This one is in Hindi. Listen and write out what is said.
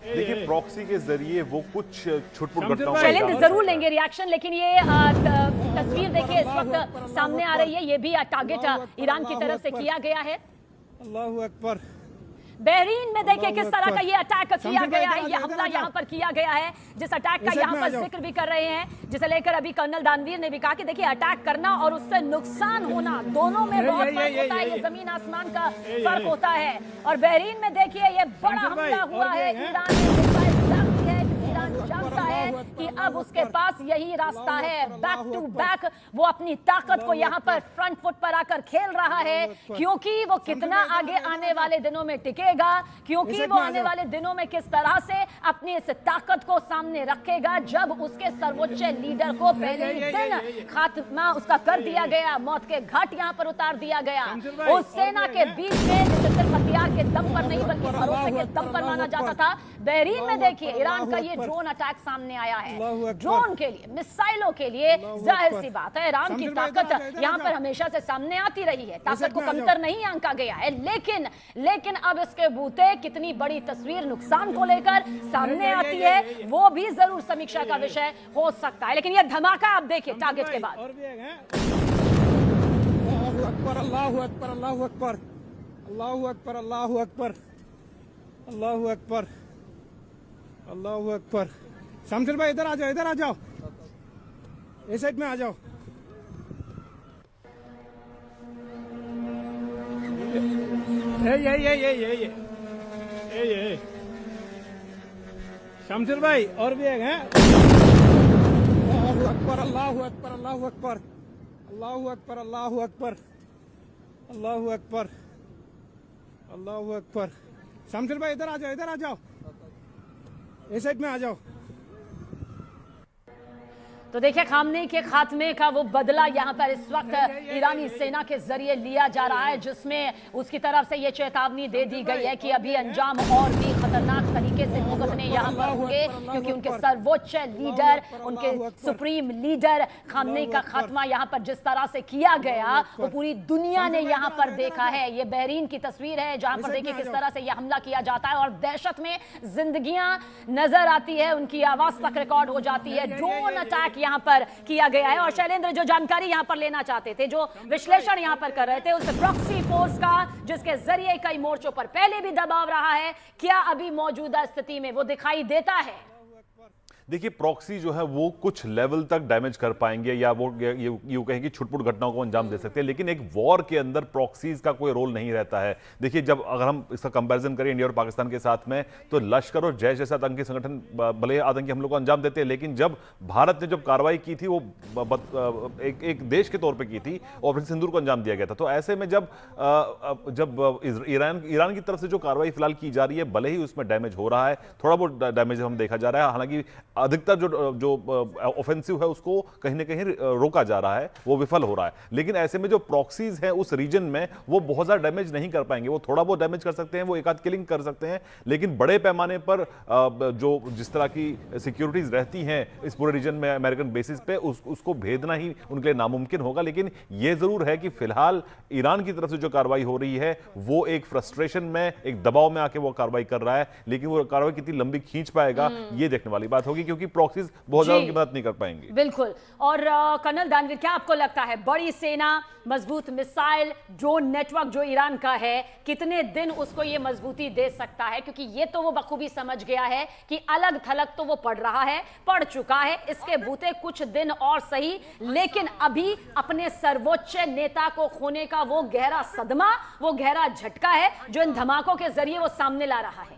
देखिए प्रॉक्सी के जरिए वो कुछ छुटपुट घटनाओं शैलेंद्र जरूर लेंगे रिएक्शन, लेकिन ये तस्वीर देखिए इस वक्त सामने आ रही है, ये भी टारगेट ईरान की तरफ से किया गया है। अल्लाहू अकबर। बहरीन में देखिए किस तरह का ये अटैक किया गया है, ये हमला यहाँ पर किया गया है, जिस अटैक का यहाँ पर जिक्र भी कर रहे हैं, जिसे लेकर अभी कर्नल दानवीर ने भी कहा कि देखिए अटैक करना और उससे नुकसान होना दोनों में बहुत फर्क होता है, ये जमीन आसमान का फर्क होता है। और बहरीन में देखिए ये बड़ा हमला हुआ है, ईरान ने जानता है कि अब उसके पास यही रास्ता है, बैक टू बैक वो अपनी ताकत को यहाँ पर फ्रंट फुट पर आकर खेल रहा है, क्योंकि वो कितना आगे आने वाले दिनों में टिकेगा, क्योंकि वो आने वाले दिनों में किस तरह से अपनी इस ताकत को सामने रखेगा। जब उसके सर्वोच्च लीडर को पहले ही दिन खात्मा उसका कर दिया गया, मौत के घाट यहाँ पर उतार दिया गया, उस सेना के बीच में जिसे सिर्फ हथियार के दम पर नहीं बल्कि भरोसे के दम पर माना जाता था। बहरीन में देखिए ईरान का ये ड्रोन अटैक सामने आया है, ड्रोन के लिए, मिसाइलों के लिए। जाहिर सी बात है ईरान की ताकत यहाँ पर हमेशा से सामने आती रही है, ताकत को कमतर नहीं आंका गया है, लेकिन अब इसके बूते कितनी बड़ी तस्वीर नुकसान को लेकर सामने आती है वो भी जरूर समीक्षा का विषय हो सकता है। लेकिन यह धमाका आप देखिए टारगेट के बाद। अल्लाहू अकबर, अल्लाहू अकबर, अल्लाहू अकबर, अल्लाहू अकबर, अल्लाहू अकबर, अल्लाहू अकबर। शमशेर भाई इधर आ जाओ, इधर आ जाओ, इस साइड में आ जाओ। ये शमशेर भाई और भी एक हैं। अल्लाहू अकबर, अल्लाहू अकबर, अल्लाहू अकबर, अल्लाहू अकबर, अल्लाहू अकबर, अल्लाहू अकबर, अल्लाहू अकबर। शमशेर भाई इधर आ जाओ, इधर आ जाओ, इस साइड में आ जाओ। तो देखिए खामनेई के खात्मे का वो बदला यहाँ पर इस वक्त ईरानी सेना के जरिए लिया जा रहा है, जिसमें उसकी तरफ से ये चेतावनी दे दी गई है कि अभी अंजाम और भी खतरनाक तरीके से भुगतने यहाँ पर होंगे, क्योंकि उनके सर्वोच्च लीडर, उनके सुप्रीम लीडर खामनेई का खात्मा यहाँ पर जिस तरह से किया गया वो पूरी दुनिया ने यहाँ पर देखा है। ये बहरीन की तस्वीर है जहाँ पर देखिए किस तरह से यह हमला किया जाता है और दहशत में जिंदगियां नजर आती है, उनकी आवाज तक रिकॉर्ड हो जाती है। ड्रोन अटैक यहाँ पर किया गया है। और शैलेंद्र जो जानकारी यहाँ पर लेना चाहते थे, जो विश्लेषण यहाँ पर कर रहे थे, उस प्रॉक्सी फोर्स का जिसके जरिए कई मोर्चों पर पहले भी दबाव रहा है, क्या अभी मौजूदा स्थिति में वो दिखाई देता है? देखिए प्रॉक्सी जो है वो कुछ लेवल तक डैमेज कर पाएंगे या वो यूं कहें कि छुटपुट घटनाओं को अंजाम दे सकते हैं, लेकिन एक वॉर के अंदर प्रॉक्सीज का कोई रोल नहीं रहता है। देखिए जब अगर हम इसका कंपैरिजन करें इंडिया और पाकिस्तान के साथ में, तो लश्कर और जैश जैसा आतंकी संगठन भले आतंकी हमलों को अंजाम देते हैं, लेकिन जब भारत ने जब कार्रवाई की थी वो एक देश के तौर पर की थी, ऑपरेशन सिंदूर को अंजाम दिया गया था। तो ऐसे में जब ईरान की तरफ से जो कार्रवाई फिलहाल की जा रही है, भले ही उसमें डैमेज हो रहा है, थोड़ा बहुत डैमेज हम देखा जा रहा है, हालांकि अधिकतर जो ऑफेंसिव है उसको कहीं ना कहीं रोका जा रहा है, वो विफल हो रहा है। लेकिन ऐसे में जो प्रॉक्सीज हैं उस रीजन में वो बहुत ज्यादा डैमेज नहीं कर पाएंगे, वो थोड़ा बहुत डैमेज कर सकते हैं, वो एक आध किलिंग कर सकते हैं, लेकिन बड़े पैमाने पर जो जिस तरह की सिक्योरिटीज रहती हैं इस पूरे रीजन में अमेरिकन बेसिस पे उसको भेदना ही उनके लिए नामुमकिन होगा। लेकिन यह जरूर है कि फिलहाल ईरान की तरफ से जो कार्रवाई हो रही है वो एक फ्रस्ट्रेशन में, एक दबाव में आके वो कार्रवाई कर रहा है, लेकिन वो कार्रवाई कितनी लंबी खींच पाएगा ये देखने वाली बात होगी, क्योंकि प्रॉक्सीज बहुत ज्यादा उनकी मदद नहीं कर पाएंगे। बिल्कुल। और कर्नल दानवीर, क्या आपको लगता है बड़ी सेना, मजबूत मिसाइल, ड्रोन नेटवर्क जो ईरान का है, कितने दिन उसको ये मजबूती दे सकता है? क्योंकि ये तो वो बखूबी समझ गया है कि अलग थलग तो वो पड़ चुका है, इसके बूते कुछ दिन और सही, लेकिन अभी अपने सर्वोच्च नेता को खोने का वो गहरा सदमा, वो गहरा झटका है जो इन धमाकों के जरिए वो सामने ला रहा है।